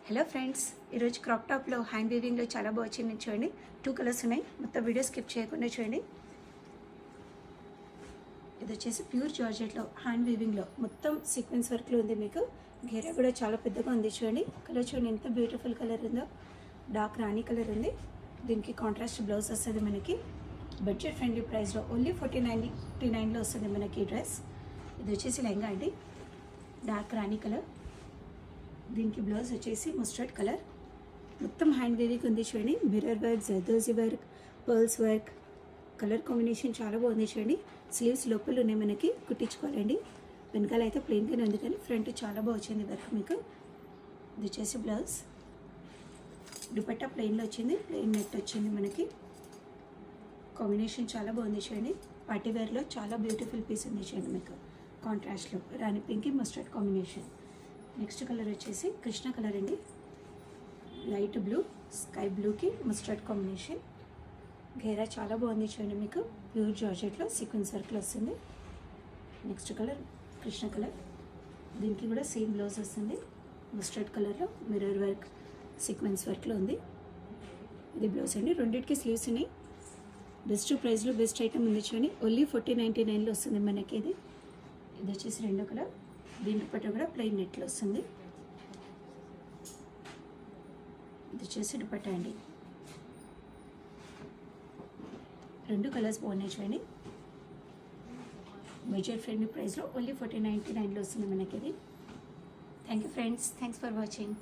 Hello friends, ఈరోజు crop టాప్లో hand వీవింగ్లో చాలా బాగా వచ్చింది చూడండి. 2 కలర్స్ ఉన్నాయి. మొత్తం వీడియో స్కిప్ చేయకుండా చూడండి. ఇది వచ్చేసి ప్యూర్ జార్జెట్లో హ్యాండ్ వీవింగ్లో మొత్తం సీక్వెన్స్ వర్క్లో ఉంది. మీకు గేరా కూడా చాలా పెద్దగా ఉంది చూడండి. కలర్ చూడండి ఎంత బ్యూటిఫుల్ కలర్ ఉందో. డార్క్ రాణి కలర్ ఉంది. దీనికి కాంట్రాస్ట్ బ్లౌజ్ వస్తుంది. మనకి బడ్జెట్ ఫ్రెండ్లీ ప్రైస్లో ఓన్లీ 49.99లో వస్తుంది మనకి ఈ డ్రెస్. ఇది వచ్చేసి లెహంగా అండి, డార్క్ రాణి కలర్. దీనికి బ్లౌజ్ వచ్చేసి మస్టర్డ్ కలర్. మొత్తం హ్యాండ్ వీవింగ్ ఉంది చూడండి. Mirror work, zardozi work, pearls work. Colour combination చాలా బాగుంది చూడండి. స్లీవ్స్ లోపల ఉన్నాయి, మనకి కుట్టించుకోవాలండి. వెనకాల అయితే ప్లెయిన్గానే ఉంది, కానీ ఫ్రంట్ చాలా బాగా వచ్చింది వర్క్ మీకు. ఇది వచ్చేసి బ్లౌజ్. దుపట్టా ప్లెయిన్లో వచ్చింది, ప్లెయిన్ నెట్ వచ్చింది మనకి. కాంబినేషన్ చాలా బాగుంది చూడండి. పార్టీ వేర్లో చాలా బ్యూటిఫుల్ పీస్ ఉంది చూడండి మీకు. కాంట్రాస్ట్లో రాణి pink mustard combination. Next colour వచ్చేసి కృష్ణ కలర్ అండి, లైట్ బ్లూ స్కై బ్లూకి మస్టర్డ్ కాంబినేషన్. గేరా చాలా బాగుంది చూడండి మీకు. ప్యూర్ జార్జెట్లో సీక్వెన్స్ వర్క్లో వస్తుంది. Next colour Krishna colour. దీనికి కూడా సేమ్ బ్లౌజ్ వస్తుంది. మస్టర్డ్ కలర్లో మిర్రర్ వర్క్ సీక్వెన్స్ వర్క్లో ఉంది. ఇది బ్లౌజ్ అండి. రెండింటికి స్లీవ్స్ ఉన్నాయి. బెస్ట్ ప్రైస్లో బెస్ట్ ఐటమ్ ఉంది చూడండి. ఓన్లీ 40.99లో వస్తుంది మనకి. ఇది వచ్చేసి రెండో కలర్. దీని దుపట్టా కూడా ప్లెయిన్ నెట్లో వస్తుంది. ఇది వచ్చేసి దుపట్టా అండి. రెండు కలర్స్ బాగున్నాయి చూడండి. బడ్జెట్ ఫ్రెండ్లీ ప్రైస్లో ఓన్లీ 40.99లో వస్తుంది మనకి ఇది. Thank you friends, thanks for watching.